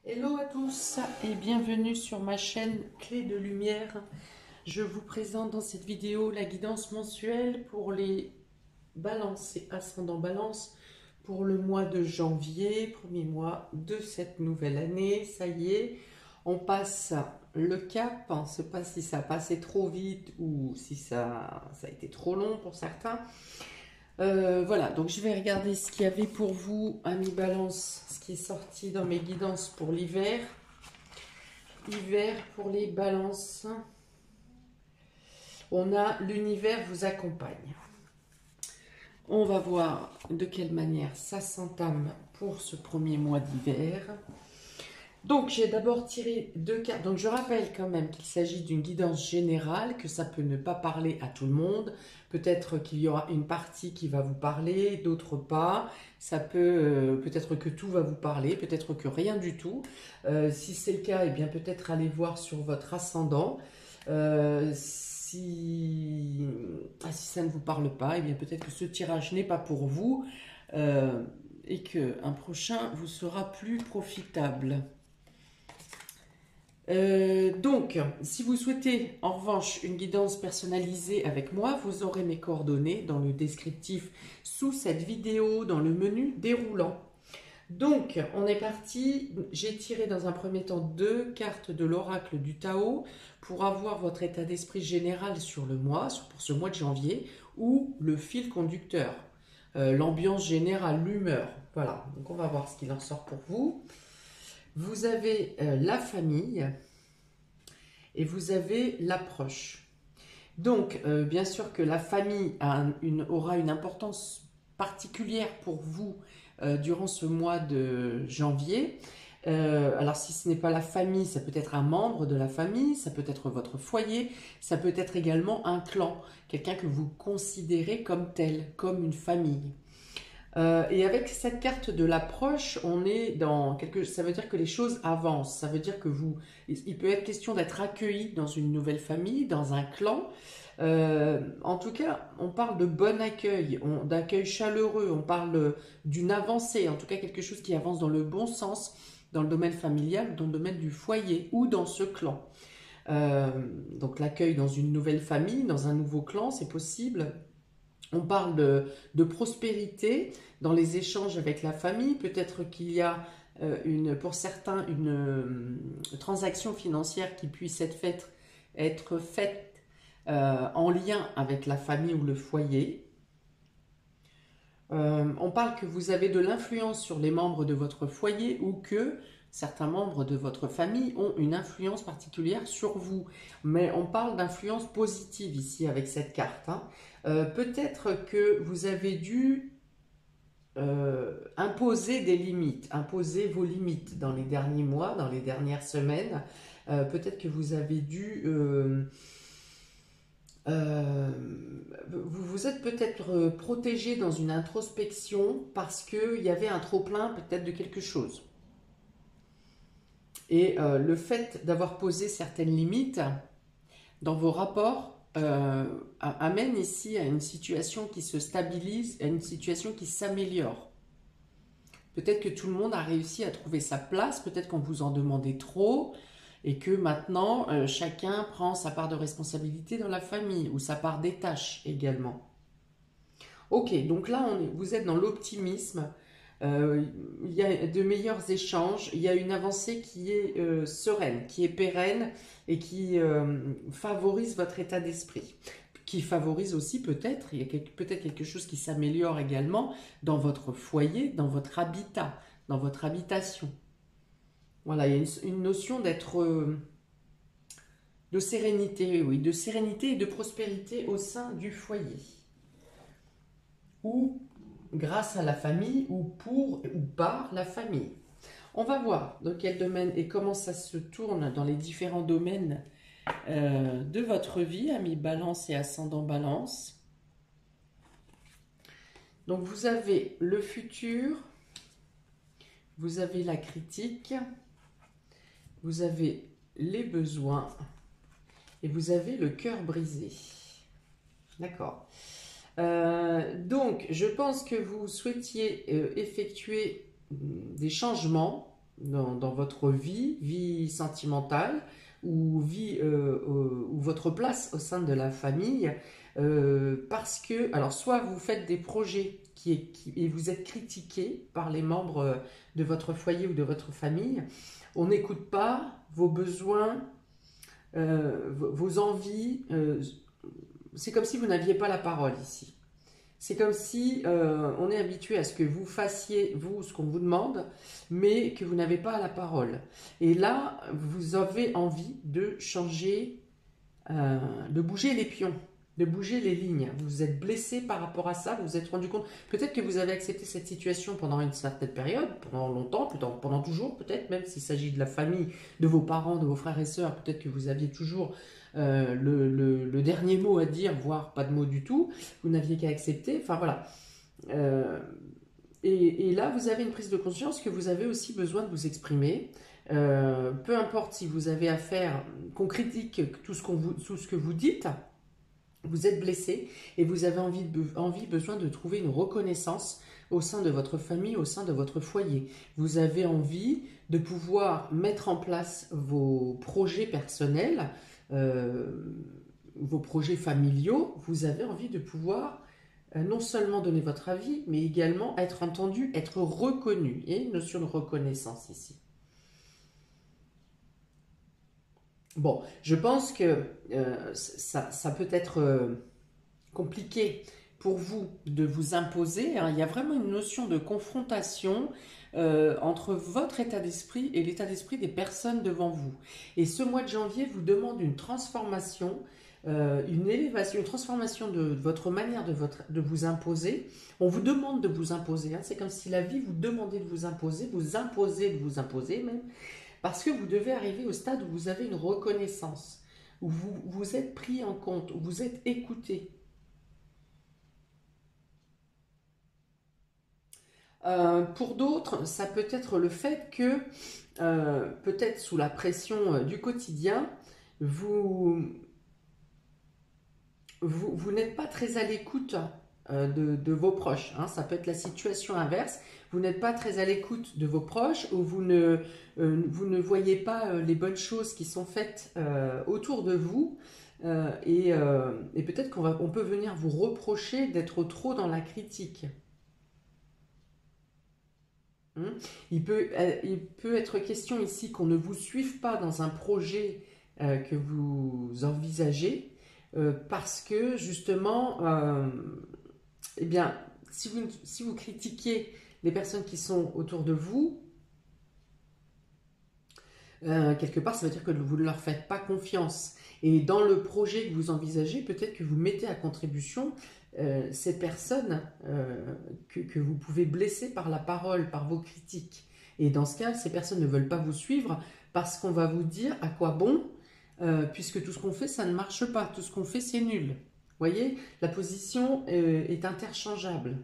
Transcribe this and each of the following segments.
Hello à tous et bienvenue sur ma chaîne Clé de Lumière. Je vous présente dans cette vidéo la guidance mensuelle pour les balances et ascendant balance pour le mois de janvier, premier mois de cette nouvelle année. Ça y est, on passe le cap. Je ne sais pas si ça a passé trop vite ou si ça a été trop long pour certains. Voilà, donc je vais regarder ce qu'il y avait pour vous, amis Balance, ce qui est sorti dans mes guidances pour l'hiver. Hiver pour les Balances. On a l'univers vous accompagne. On va voir de quelle manière ça s'entame pour ce premier mois d'hiver. Donc j'ai d'abord tiré deux cartes. Donc je rappelle quand même qu'il s'agit d'une guidance générale, que ça peut ne pas parler à tout le monde. Peut-être qu'il y aura une partie qui va vous parler, d'autres pas. Ça peut peut-être que tout va vous parler, peut-être que rien du tout. Si c'est le cas, eh bien peut-être aller voir sur votre ascendant. Si ça ne vous parle pas, eh bien peut-être que ce tirage n'est pas pour vous et qu'un prochain vous sera plus profitable. Donc, si vous souhaitez en revanche une guidance personnalisée avec moi, vous aurez mes coordonnées dans le descriptif sous cette vidéo, dans le menu déroulant. Donc, on est parti. J'ai tiré dans un premier temps deux cartes de l'oracle du Tao pour avoir votre état d'esprit général sur le mois, pour ce mois de janvier, ou le fil conducteur, l'ambiance générale, l'humeur. Voilà, donc on va voir ce qu'il en sort pour vous. Vous avez la famille et vous avez l'approche. Donc, bien sûr que la famille aura une importance particulière pour vous durant ce mois de janvier. Alors, si ce n'est pas la famille, ça peut être un membre de la famille, ça peut être votre foyer, ça peut être également un clan, quelqu'un que vous considérez comme tel, comme une famille. Et avec cette carte de l'approche, on est dans ça veut dire que les choses avancent. Ça veut dire que il peut être question d'être accueilli dans une nouvelle famille, dans un clan. En tout cas, on parle de bon accueil, d'accueil chaleureux. On parle d'une avancée, en tout cas quelque chose qui avance dans le bon sens, dans le domaine familial, dans le domaine du foyer ou dans ce clan. Donc l'accueil dans une nouvelle famille, dans un nouveau clan, c'est possible. On parle de prospérité dans les échanges avec la famille. Peut-être qu'il y a pour certains une transaction financière qui puisse être faite en lien avec la famille ou le foyer. On parle que vous avez de l'influence sur les membres de votre foyer ou que certains membres de votre famille ont une influence particulière sur vous. Mais on parle d'influence positive ici avec cette carte. Peut-être que vous avez dû imposer des limites, imposer vos limites dans les derniers mois, dans les dernières semaines. Peut-être que vous avez dû... vous vous êtes peut-être protégé dans une introspection parce qu'il y avait un trop-plein peut-être de quelque chose. Et le fait d'avoir posé certaines limites dans vos rapports amène ici à une situation qui se stabilise, à une situation qui s'améliore. Peut-être que tout le monde a réussi à trouver sa place, peut-être qu'on vous en demandait trop, et que maintenant, chacun prend sa part de responsabilité dans la famille, ou sa part des tâches également. Ok, donc là, vous êtes dans l'optimisme, il y a de meilleurs échanges, il y a une avancée qui est sereine, qui est pérenne, et qui favorise votre état d'esprit. Qui favorise aussi peut-être, il y a peut-être quelque chose qui s'améliore également dans votre foyer, dans votre habitat, dans votre habitation. Voilà, il y a une notion d'être de sérénité, oui, de sérénité et de prospérité au sein du foyer. Ou grâce à la famille, ou pour ou par la famille. On va voir dans quel domaine et comment ça se tourne dans les différents domaines de votre vie, amis Balance et ascendant Balance. Donc vous avez le futur, vous avez la critique, vous avez les besoins et vous avez le cœur brisé. D'accord. Donc je pense que vous souhaitiez effectuer des changements dans votre vie sentimentale ou ou votre place au sein de la famille, parce que, alors soit vous faites des projets et vous êtes critiqué par les membres de votre foyer ou de votre famille, on n'écoute pas vos besoins, vos envies, c'est comme si vous n'aviez pas la parole ici. C'est comme si on est habitué à ce que vous fassiez, vous, ce qu'on vous demande, mais que vous n'avez pas la parole. Et là, vous avez envie de changer, de bouger les pions, de bouger les lignes. Vous êtes blessé par rapport à ça, vous vous êtes rendu compte. Peut-être que vous avez accepté cette situation pendant une certaine période, pendant longtemps, pendant toujours, peut-être, même s'il s'agit de la famille, de vos parents, de vos frères et sœurs, peut-être que vous aviez toujours le dernier mot à dire, voire pas de mot du tout, vous n'aviez qu'à accepter, enfin voilà. Et là, vous avez une prise de conscience que vous avez aussi besoin de vous exprimer. Peu importe si vous avez affaire, qu'on critique tout ce que vous dites, vous êtes blessé et vous avez besoin de trouver une reconnaissance au sein de votre famille, au sein de votre foyer. Vous avez envie de pouvoir mettre en place vos projets personnels, vos projets familiaux. Vous avez envie de pouvoir non seulement donner votre avis, mais également être entendu, être reconnu. Il y a une notion de reconnaissance ici. Bon, je pense que ça peut être compliqué pour vous de vous imposer, hein. Il y a vraiment une notion de confrontation entre votre état d'esprit et l'état d'esprit des personnes devant vous. Et ce mois de janvier vous demande une transformation, une élévation, une transformation de votre manière de vous imposer. On vous demande de vous imposer, hein. C'est comme si la vie vous demandait de vous imposer même. Parce que vous devez arriver au stade où vous avez une reconnaissance, où vous êtes pris en compte, où vous êtes écouté. Pour d'autres, ça peut être le fait que, peut-être sous la pression du quotidien, vous n'êtes pas très à l'écoute de vos proches, hein. Ça peut être la situation inverse. Vous n'êtes pas très à l'écoute de vos proches ou vous ne voyez pas les bonnes choses qui sont faites autour de vous. Et peut-être qu'on peut venir vous reprocher d'être trop dans la critique. Il peut être question ici qu'on ne vous suive pas dans un projet que vous envisagez parce que justement, eh bien, si vous critiquez les personnes qui sont autour de vous, quelque part, ça veut dire que vous ne leur faites pas confiance. Et dans le projet que vous envisagez, peut-être que vous mettez à contribution ces personnes que vous pouvez blesser par la parole, par vos critiques. Et dans ce cas, ces personnes ne veulent pas vous suivre parce qu'on va vous dire à quoi bon, puisque tout ce qu'on fait, ça ne marche pas. Tout ce qu'on fait, c'est nul. Vous voyez, la position est interchangeable.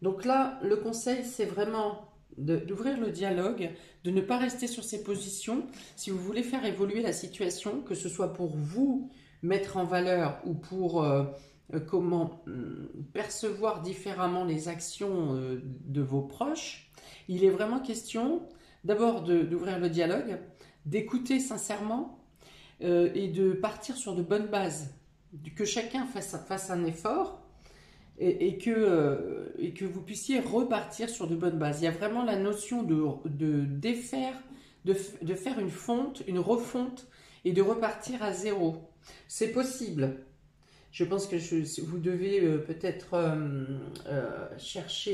Donc là, le conseil, c'est vraiment d'ouvrir le dialogue, de ne pas rester sur ces positions. Si vous voulez faire évoluer la situation, que ce soit pour vous mettre en valeur ou pour comment percevoir différemment les actions de vos proches, il est vraiment question d'abord d'ouvrir le dialogue, d'écouter sincèrement et de partir sur de bonnes bases, que chacun fasse un effort et que vous puissiez repartir sur de bonnes bases. Il y a vraiment la notion de défaire, de faire une fonte, une refonte et de repartir à zéro. C'est possible. Je pense que vous devez peut-être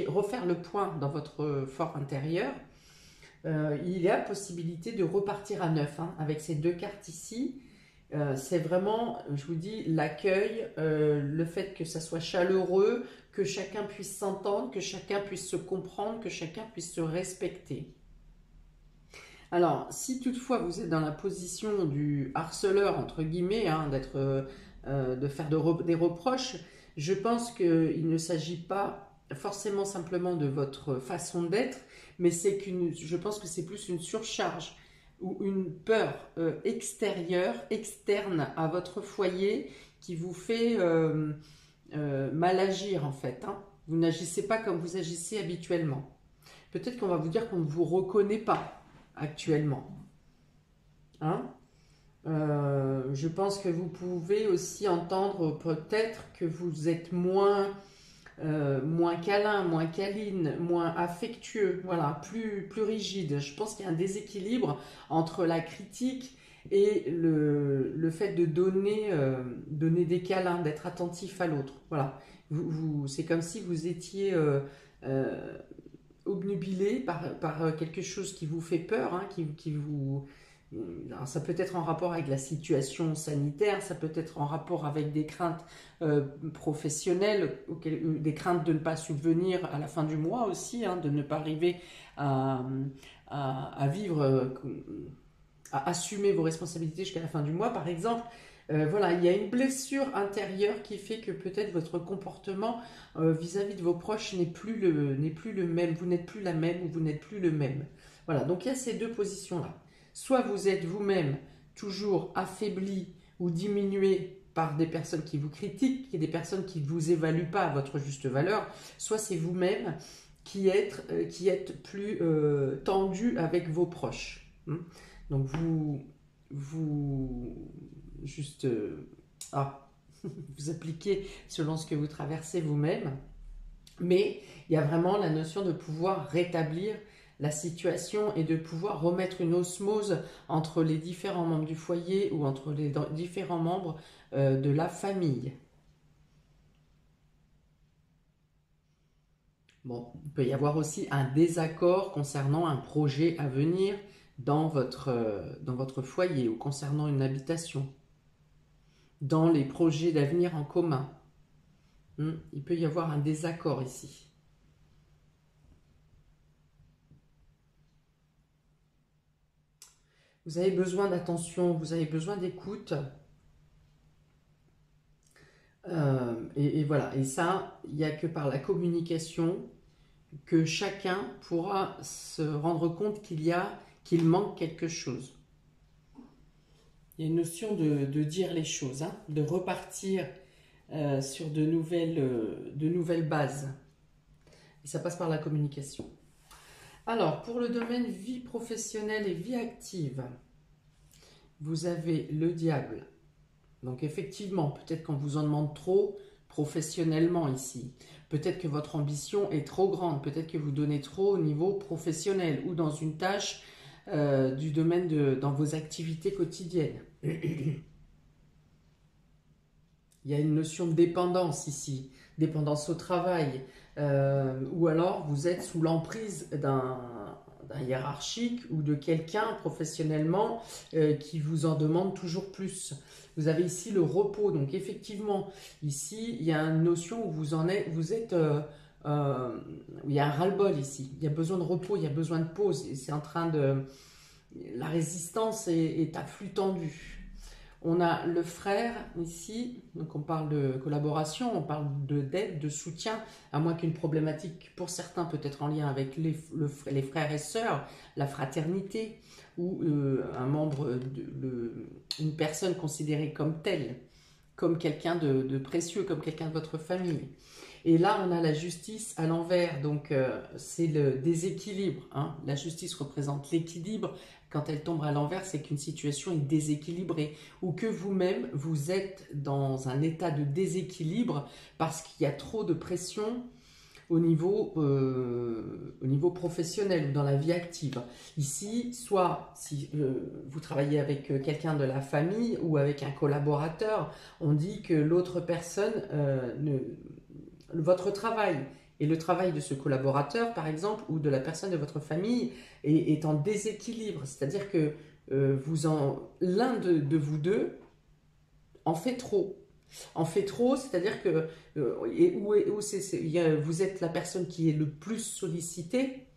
refaire le point dans votre fort intérieur. Il y a possibilité de repartir à neuf, hein, avec ces deux cartes ici. C'est vraiment, je vous dis, l'accueil, le fait que ça soit chaleureux, que chacun puisse s'entendre, que chacun puisse se comprendre, que chacun puisse se respecter. Alors, si toutefois vous êtes dans la position du harceleur, entre guillemets, hein, de faire des reproches, je pense qu'il ne s'agit pas forcément simplement de votre façon d'être, mais je pense que c'est plus une surcharge ou une peur externe à votre foyer qui vous fait mal agir en fait, hein. Vous n'agissez pas comme vous agissez habituellement. Peut-être qu'on va vous dire qu'on ne vous reconnaît pas actuellement. Hein? Je pense que vous pouvez aussi entendre peut-être que vous êtes moins câlin, moins câline, moins affectueux, voilà, plus rigide. Je pense qu'il y a un déséquilibre entre la critique et le fait de donner des câlins, d'être attentif à l'autre. Voilà. C'est comme si vous étiez euh, obnubilé par quelque chose qui vous fait peur, hein, qui vous... Alors, ça peut être en rapport avec la situation sanitaire, ça peut être en rapport avec des craintes professionnelles, des craintes de ne pas subvenir à la fin du mois aussi, hein, de ne pas arriver à, à vivre, à assumer vos responsabilités jusqu'à la fin du mois, par exemple. Voilà, il y a une blessure intérieure qui fait que peut-être votre comportement vis-à-vis de vos proches n'est plus le même, vous n'êtes plus la même ou vous n'êtes plus le même. Voilà, donc il y a ces deux positions-là. Soit vous êtes vous-même toujours affaibli ou diminué par des personnes qui vous critiquent et des personnes qui ne vous évaluent pas à votre juste valeur, soit c'est vous-même qui êtes plus tendu avec vos proches. Donc juste, vous appliquez selon ce que vous traversez vous-même, mais il y a vraiment la notion de pouvoir rétablir la situation et de pouvoir remettre une osmose entre les différents membres du foyer ou entre les différents membres de la famille. Bon, il peut y avoir aussi un désaccord concernant un projet à venir dans votre foyer ou concernant une habitation, dans les projets d'avenir en commun. Il peut y avoir un désaccord ici. Vous avez besoin d'attention, vous avez besoin d'écoute. Et voilà, et ça, il n'y a que par la communication que chacun pourra se rendre compte qu'il manque quelque chose. Il y a une notion de dire les choses, hein, de repartir sur de nouvelles bases. Et ça passe par la communication. Alors, pour le domaine vie professionnelle et vie active, vous avez le diable. Donc effectivement, peut-être qu'on vous en demande trop professionnellement ici. Peut-être que votre ambition est trop grande. Peut-être que vous donnez trop au niveau professionnel ou dans une tâche du domaine dans vos activités quotidiennes. Il y a une notion de dépendance ici, dépendance au travail, ou alors vous êtes sous l'emprise d'un hiérarchique ou de quelqu'un professionnellement qui vous en demande toujours plus. Vous avez ici le repos, donc effectivement, ici, il y a une notion où il y a un ras-le-bol ici, il y a besoin de repos, il y a besoin de pause, et c'est en train de... La résistance est à flux tendu. On a le frère ici, donc on parle de collaboration, on parle d'aide, de soutien, à moins qu'une problématique pour certains peut être en lien avec les frères et sœurs, la fraternité, ou un membre, une personne considérée comme telle, comme quelqu'un de précieux, comme quelqu'un de votre famille. Et là, on a la justice à l'envers, donc c'est le déséquilibre. Hein. La justice représente l'équilibre. Quand elle tombe à l'envers, c'est qu'une situation est déséquilibrée ou que vous-même, vous êtes dans un état de déséquilibre parce qu'il y a trop de pression au niveau professionnel ou dans la vie active. Ici, soit si vous travaillez avec quelqu'un de la famille ou avec un collaborateur, on dit que l'autre personne, votre travail et le travail de ce collaborateur, par exemple, ou de la personne de votre famille est en déséquilibre. C'est-à-dire que l'un de vous deux en fait trop. En fait trop, c'est-à-dire que vous êtes la personne qui est le plus sollicitée,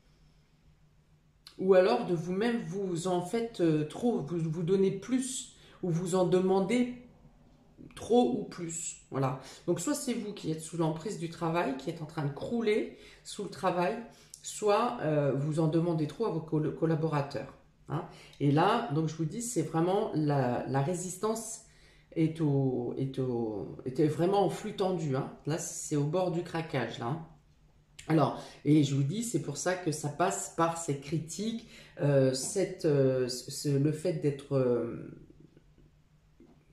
ou alors de vous-même, vous en faites trop, vous donnez plus, ou vous en demandez trop ou plus. Voilà. Donc soit c'est vous qui êtes sous l'emprise du travail, qui êtes en train de crouler sous le travail, soit vous en demandez trop à vos collaborateurs. Hein. Et là, donc je vous dis, c'est vraiment la résistance était vraiment en flux tendu. Hein. Là, c'est au bord du craquage. Là, hein. Alors, et je vous dis, c'est pour ça que ça passe par cette critique, le fait d'être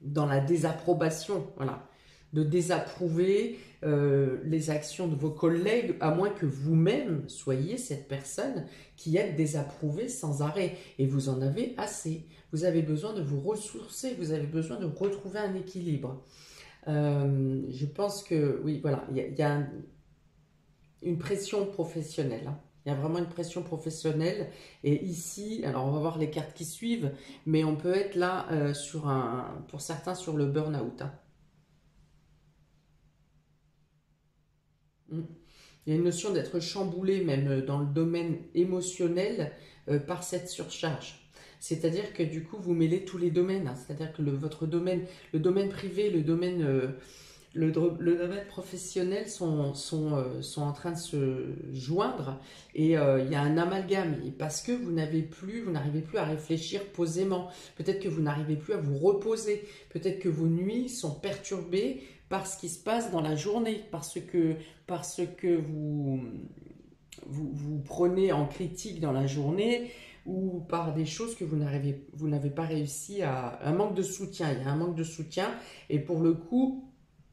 dans la désapprobation, voilà, de désapprouver les actions de vos collègues, à moins que vous-même soyez cette personne qui êtes désapprouvée sans arrêt. Et vous en avez assez. Vous avez besoin de vous ressourcer, vous avez besoin de retrouver un équilibre. Je pense que, oui, voilà, il y a une pression professionnelle, hein. Il y a vraiment une pression professionnelle. Et ici, alors on va voir les cartes qui suivent, mais on peut être là pour certains sur le burn-out, hein. Mm. Il y a une notion d'être chamboulé même dans le domaine émotionnel par cette surcharge. C'est-à-dire que du coup, vous mêlez tous les domaines, hein. C'est-à-dire que votre domaine, le domaine privé, le domaine professionnel sont en train de se joindre et il y a un amalgame parce que vous n'arrivez plus à réfléchir posément. Peut-être que vous n'arrivez plus à vous reposer. Peut-être que vos nuits sont perturbées par ce qui se passe dans la journée, parce que vous prenez en critique dans la journée ou par des choses que vous n'avez pas réussi à... Un manque de soutien, il y a un manque de soutien et pour le coup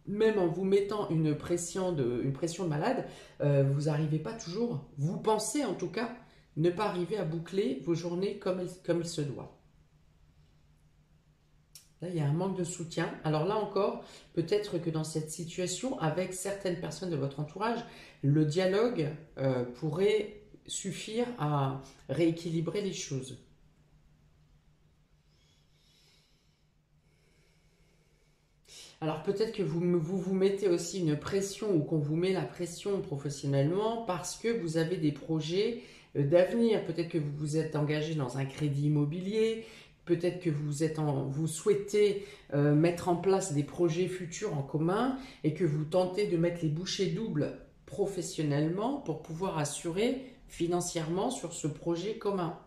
même en vous mettant une pression de malade, vous n'arrivez pas toujours, vous pensez en tout cas, ne pas arriver à boucler vos journées comme il se doit. Là, il y a un manque de soutien. Alors là encore, peut-être que dans cette situation, avec certaines personnes de votre entourage, le dialogue pourrait suffire à rééquilibrer les choses. Alors peut-être que vous mettez aussi une pression ou qu'on vous met la pression professionnellement parce que vous avez des projets d'avenir. Peut-être que vous vous êtes engagé dans un crédit immobilier, peut-être que vous souhaitez mettre en place des projets futurs en commun et que vous tentez de mettre les bouchées doubles professionnellement pour pouvoir assurer financièrement sur ce projet commun.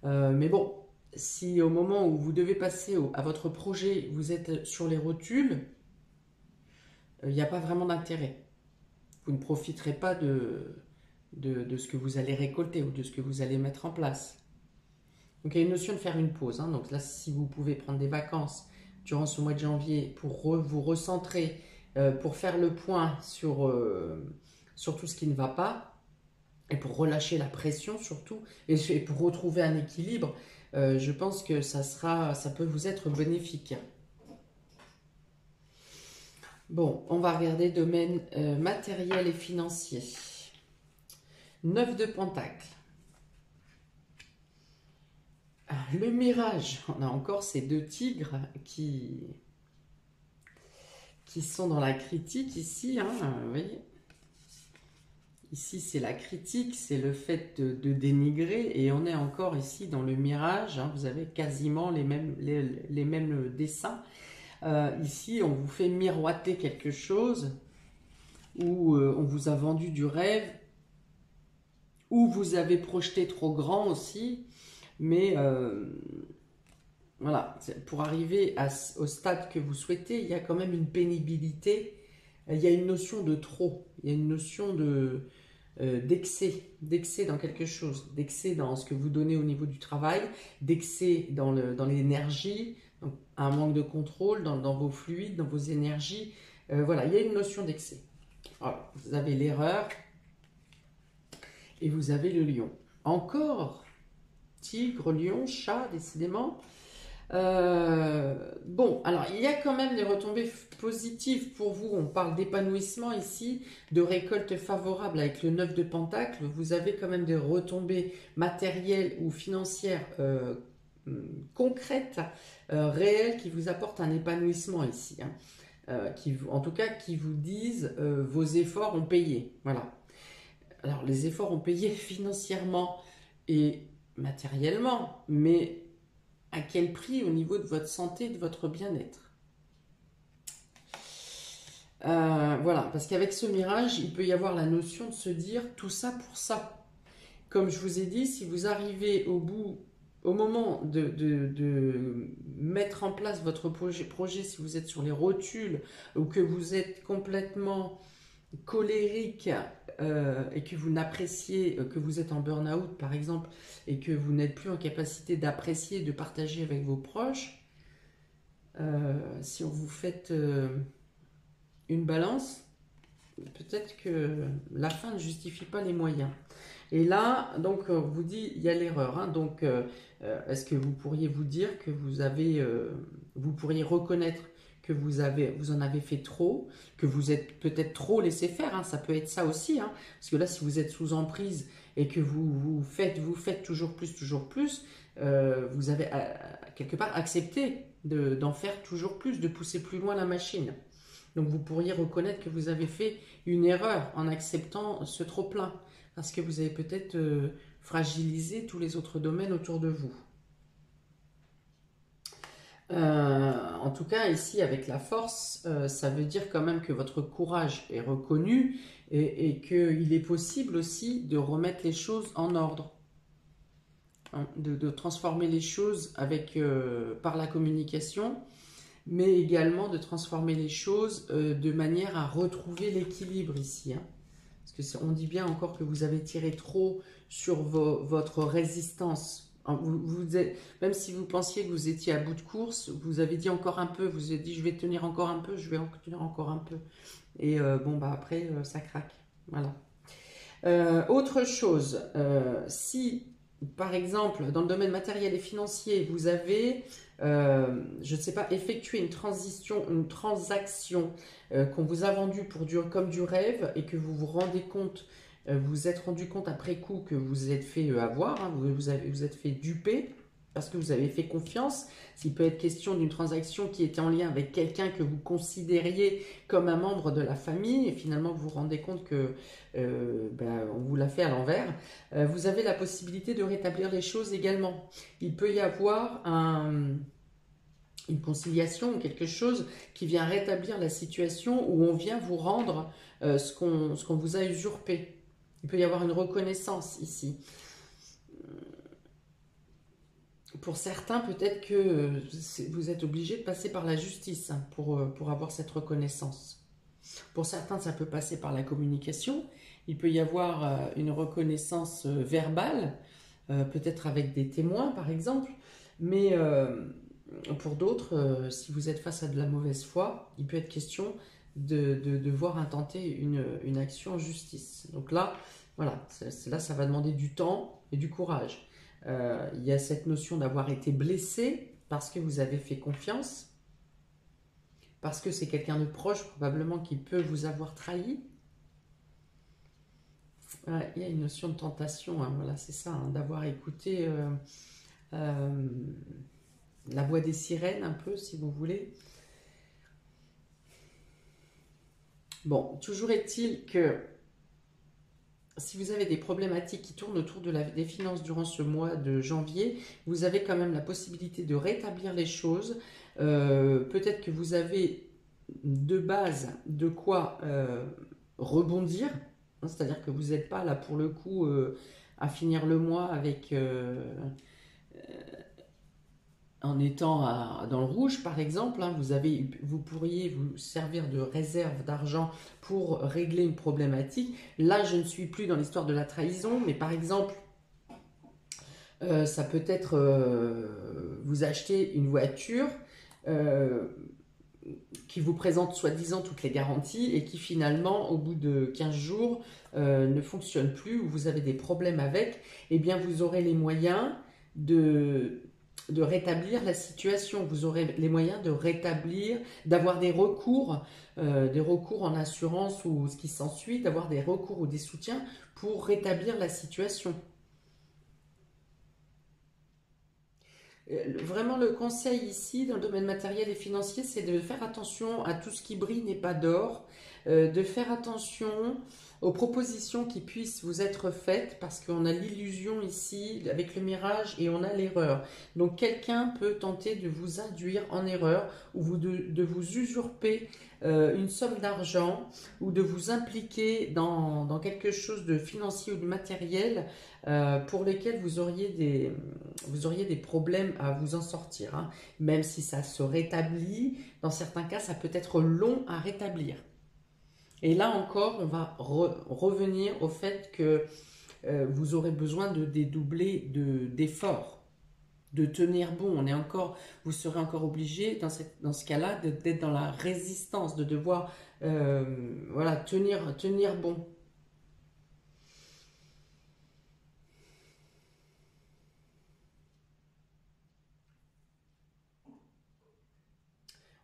Mais bon, si au moment où vous devez passer à votre projet, vous êtes sur les rotules, il n'y a pas vraiment d'intérêt. Vous ne profiterez pas de ce que vous allez récolter ou de ce que vous allez mettre en place. Donc il y a une notion de faire une pause, hein. Donc là, si vous pouvez prendre des vacances durant ce mois de janvier pour vous recentrer, pour faire le point sur tout ce qui ne va pas, et pour relâcher la pression surtout, et pour retrouver un équilibre, je pense que ça peut vous être bénéfique. Bon, on va regarder domaine matériel et financier. 9 de Pentacle. Le mirage, on a encore ces deux tigres qui sont dans la critique ici, hein, vous voyez. Ici, c'est la critique, c'est le fait de dénigrer, et on est encore ici dans le mirage, hein, vous avez quasiment les mêmes dessins. Ici, on vous fait miroiter quelque chose, ou on vous a vendu du rêve, ou vous avez projeté trop grand aussi, mais voilà, pour arriver au stade que vous souhaitez, il y a quand même une pénibilité, il y a une notion de trop, il y a une notion d'excès dans quelque chose, d'excès dans ce que vous donnez au niveau du travail, d'excès dans l'énergie, un manque de contrôle dans vos fluides, dans vos énergies. Voilà, il y a une notion d'excès. Voilà, vous avez l'erreur et vous avez le lion. Encore tigre, lion, chat, décidément. Bon, alors il y a quand même des retombées positives pour vous. On parle d'épanouissement ici, de récolte favorable avec le 9 de Pentacle. Vous avez quand même des retombées matérielles ou financières concrètes, réelles, qui vous apportent un épanouissement ici, hein. En tout cas, qui vous disent vos efforts ont payé. Voilà. Alors les efforts ont payé financièrement et matériellement, mais à quel prix au niveau de votre santé, de votre bien-être? Voilà, parce qu'avec ce mirage, il peut y avoir la notion de se dire tout ça pour ça. Comme je vous ai dit, si vous arrivez au moment de mettre en place votre projet, si vous êtes sur les rotules ou que vous êtes complètement colérique et que vous n'appréciez, que vous êtes en burn-out par exemple, et que vous n'êtes plus en capacité d'apprécier, de partager avec vos proches, si on vous fait une balance, peut-être que la fin ne justifie pas les moyens. Et là, donc, on vous dit, il y a l'erreur. Hein, donc, est-ce que vous pourriez vous dire que vous pourriez reconnaître que vous en avez fait trop, que vous êtes peut-être trop laissé faire, hein, ça peut être ça aussi. Hein, parce que là, si vous êtes sous emprise et que vous faites toujours plus, vous avez quelque part accepté d'en faire toujours plus, de pousser plus loin la machine. Donc, vous pourriez reconnaître que vous avez fait une erreur en acceptant ce trop-plein. Parce que vous avez peut-être fragilisé tous les autres domaines autour de vous. En tout cas, ici, avec la force, ça veut dire quand même que votre courage est reconnu et qu'il est possible aussi de remettre les choses en ordre. Hein, de transformer les choses par la communication, mais également de transformer les choses de manière à retrouver l'équilibre ici. Hein. Parce qu'on dit bien encore que vous avez tiré trop sur votre résistance. Même si vous pensiez que vous étiez à bout de course, vous avez dit encore un peu, vous avez dit je vais tenir encore un peu, je vais tenir encore un peu. Et après, ça craque. Voilà. Autre chose, si par exemple dans le domaine matériel et financier, vous avez je ne sais pas, effectuer une transaction qu'on vous a vendue comme du rêve et que vous vous rendez compte, vous êtes rendu compte après coup que vous vous êtes fait avoir, hein, vous êtes fait duper parce que vous avez fait confiance. S'il peut être question d'une transaction qui était en lien avec quelqu'un que vous considériez comme un membre de la famille et finalement vous vous rendez compte que on vous l'a fait à l'envers, vous avez la possibilité de rétablir les choses également. Il peut y avoir une conciliation ou quelque chose qui vient rétablir la situation où on vient vous rendre ce qu'on vous a usurpé. Il peut y avoir une reconnaissance ici. Pour certains, peut-être que vous êtes obligé de passer par la justice hein, pour avoir cette reconnaissance. Pour certains, ça peut passer par la communication. Il peut y avoir une reconnaissance verbale, peut-être avec des témoins par exemple, mais pour d'autres, si vous êtes face à de la mauvaise foi, il peut être question de devoir intenter une action en justice. Donc là, voilà, là ça va demander du temps et du courage. Il y a cette notion d'avoir été blessé parce que vous avez fait confiance, parce que c'est quelqu'un de proche probablement qui peut vous avoir trahi. Ouais, il y a une notion de tentation, hein, voilà, c'est ça, hein, d'avoir écouté la voix des sirènes un peu, si vous voulez. Bon, toujours est-il que si vous avez des problématiques qui tournent autour des finances durant ce mois de janvier, vous avez quand même la possibilité de rétablir les choses. Peut-être que vous avez de base de quoi rebondir, hein, c'est-à-dire que vous n'êtes pas là pour le coup à finir le mois avec en étant dans le rouge par exemple, hein, vous pourriez vous servir de réserve d'argent pour régler une problématique. Là je ne suis plus dans l'histoire de la trahison, mais par exemple ça peut être vous achetez une voiture qui vous présente soi-disant toutes les garanties et qui finalement au bout de 15 jours ne fonctionne plus ou vous avez des problèmes avec, eh bien vous aurez les moyens de rétablir la situation, vous aurez les moyens de rétablir, d'avoir des recours en assurance ou ce qui s'ensuit, d'avoir des recours ou des soutiens pour rétablir la situation. Vraiment le conseil ici dans le domaine matériel et financier, c'est de faire attention à tout ce qui brille n'est pas d'or, de faire attention aux propositions qui puissent vous être faites parce qu'on a l'illusion ici avec le mirage et on a l'erreur. Donc quelqu'un peut tenter de vous induire en erreur ou de vous usurper une somme d'argent ou de vous impliquer dans quelque chose de financier ou de matériel pour lesquels vous auriez des problèmes à vous en sortir. Hein. Même si ça se rétablit, dans certains cas, ça peut être long à rétablir. Et là encore, on va revenir au fait que vous aurez besoin de dédoubler d'efforts, de tenir bon. Vous serez encore obligé dans ce cas-là d'être dans la résistance, de devoir voilà, tenir bon.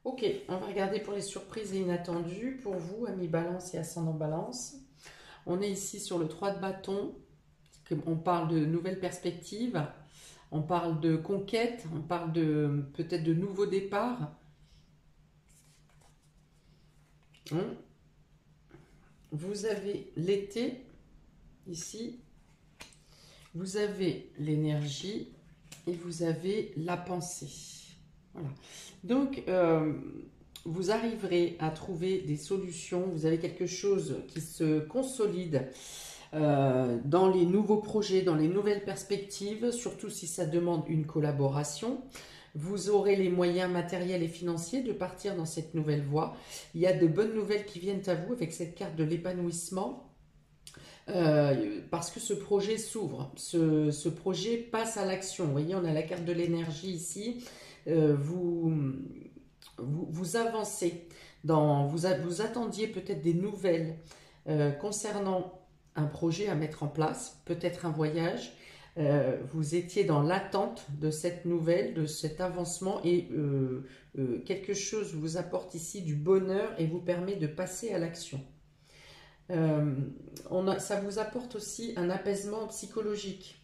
Ok, on va regarder pour les surprises et inattendues pour vous, amis Balance et ascendant Balance. On est ici sur le 3 de bâton. On parle de nouvelles perspectives, on parle de conquête, on parle de peut-être de nouveaux départs. Vous avez l'été ici, vous avez l'énergie et vous avez la pensée. Voilà. Donc, vous arriverez à trouver des solutions, vous avez quelque chose qui se consolide dans les nouveaux projets, dans les nouvelles perspectives, surtout si ça demande une collaboration. Vous aurez les moyens matériels et financiers de partir dans cette nouvelle voie. Il y a de bonnes nouvelles qui viennent à vous avec cette carte de l'épanouissement. Parce que ce projet s'ouvre, ce projet passe à l'action. Vous voyez, on a la carte de l'énergie ici. Vous avancez, vous attendiez peut-être des nouvelles concernant un projet à mettre en place, peut-être un voyage. Vous étiez dans l'attente de cette nouvelle, de cet avancement et quelque chose vous apporte ici du bonheur et vous permet de passer à l'action. Ça vous apporte aussi un apaisement psychologique.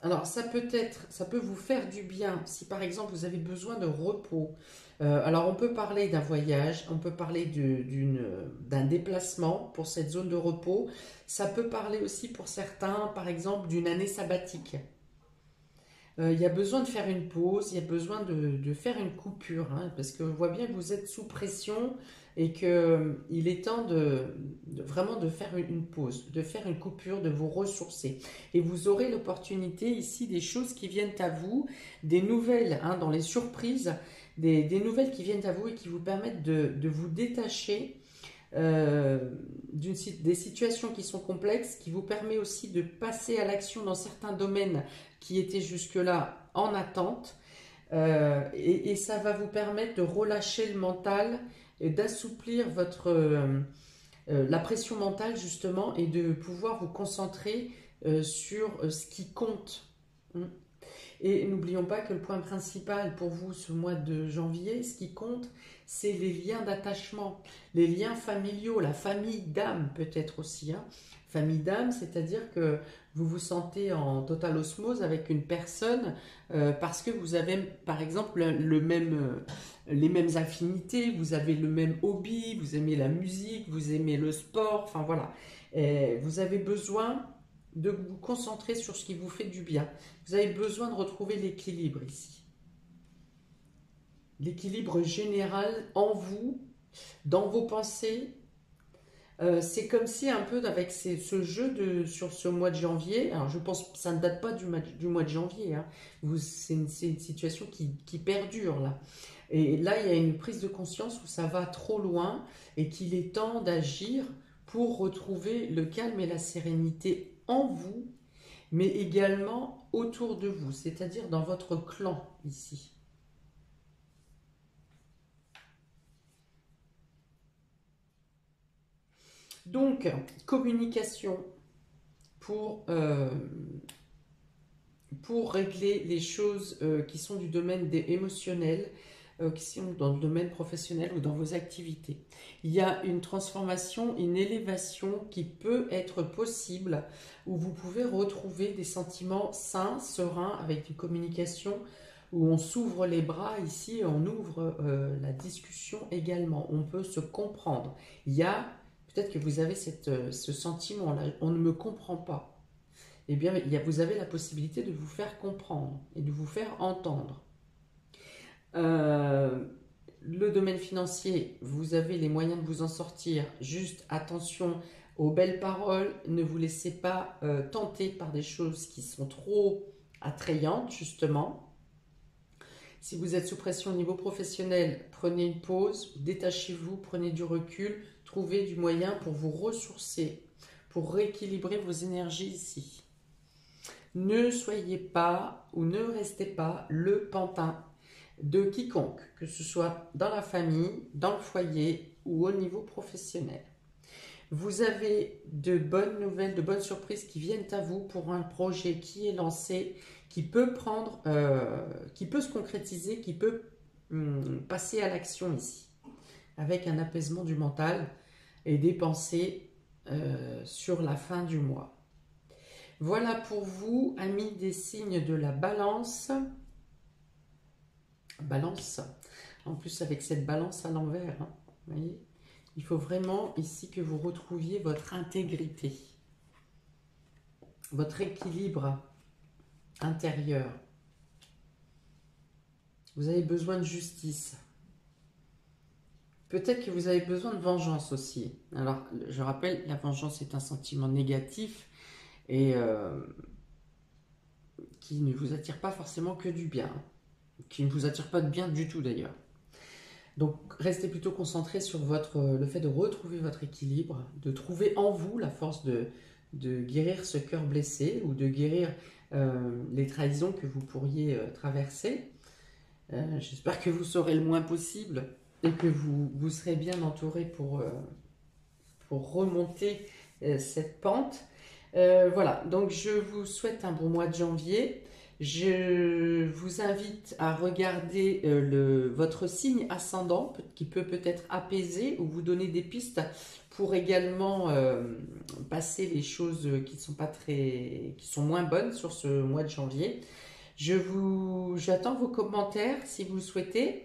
Alors ça peut vous faire du bien si par exemple vous avez besoin de repos. Alors on peut parler d'un voyage, on peut parler d'un déplacement pour cette zone de repos. Ça peut parler aussi pour certains par exemple d'une année sabbatique. Il y a besoin de faire une pause, il y a besoin de faire une coupure, hein, parce que je vois bien que vous êtes sous pression et qu'il est temps vraiment de faire une pause, de faire une coupure, de vous ressourcer. Et vous aurez l'opportunité ici des choses qui viennent à vous, des nouvelles, hein, dans les surprises, des nouvelles qui viennent à vous et qui vous permettent de vous détacher des situations qui sont complexes, qui vous permet aussi de passer à l'action dans certains domaines qui étaient jusque-là en attente. Et ça va vous permettre de relâcher le mental, d'assouplir la pression mentale justement et de pouvoir vous concentrer sur ce qui compte. Et n'oublions pas que le point principal pour vous ce mois de janvier, ce qui compte, c'est les liens d'attachement, les liens familiaux, la famille d'âme peut-être aussi. Hein. Famille d'âme, c'est-à-dire que vous vous sentez en totale osmose avec une personne parce que vous avez par exemple les mêmes affinités, vous avez le même hobby, vous aimez la musique, vous aimez le sport, enfin voilà. Vous avez besoin de vous concentrer sur ce qui vous fait du bien. Vous avez besoin de retrouver l'équilibre ici. L'équilibre général en vous, dans vos pensées. C'est comme si un peu avec ce jeu sur ce mois de janvier, alors je pense que ça ne date pas du mois de janvier, hein. C'est une situation qui perdure là. Et là, il y a une prise de conscience où ça va trop loin et qu'il est temps d'agir pour retrouver le calme et la sérénité en vous, mais également autour de vous, c'est-à-dire dans votre clan ici. Donc, communication pour régler les choses qui sont du domaine émotionnel, qui sont dans le domaine professionnel ou dans vos activités. Il y a une transformation, une élévation qui peut être possible où vous pouvez retrouver des sentiments sains, sereins, avec une communication où on s'ouvre les bras ici, on ouvre la discussion également, on peut se comprendre. Il y a, peut-être que vous avez ce sentiment-là, on ne me comprend pas. Eh bien, vous avez la possibilité de vous faire comprendre et de vous faire entendre. Le domaine financier, vous avez les moyens de vous en sortir. Juste attention aux belles paroles. Ne vous laissez pas tenter par des choses qui sont trop attrayantes, justement. Si vous êtes sous pression au niveau professionnel, prenez une pause, détachez-vous, prenez du recul, trouvez du moyen pour vous ressourcer, pour rééquilibrer vos énergies ici. Ne soyez pas ou ne restez pas le pantin de quiconque, que ce soit dans la famille, dans le foyer ou au niveau professionnel. Vous avez de bonnes nouvelles, de bonnes surprises qui viennent à vous pour un projet qui est lancé, qui peut qui peut se concrétiser, qui peut passer à l'action ici, avec un apaisement du mental et des pensées sur la fin du mois. Voilà pour vous, amis des signes de la balance. Balance, en plus avec cette balance à l'envers, hein, vous voyez, il faut vraiment ici que vous retrouviez votre intégrité, votre équilibre intérieur. Vous avez besoin de justice. Peut-être que vous avez besoin de vengeance aussi. Alors, je rappelle, la vengeance est un sentiment négatif et qui ne vous attire pas forcément que du bien, qui ne vous attire pas de bien du tout d'ailleurs. Donc, restez plutôt concentré sur le fait de retrouver votre équilibre, de trouver en vous la force de guérir ce cœur blessé ou de guérir les trahisons que vous pourriez traverser. J'espère que vous saurez le moins possible et que vous serez bien entouré pour remonter cette pente. Voilà, donc je vous souhaite un bon mois de janvier. Je vous invite à regarder votre signe ascendant qui peut peut-être apaiser ou vous donner des pistes pour également passer les choses qui sont moins bonnes sur ce mois de janvier. J'attends vos commentaires si vous le souhaitez.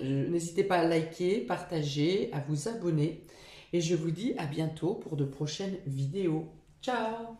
N'hésitez pas à liker, partager, à vous abonner. Et je vous dis à bientôt pour de prochaines vidéos. Ciao!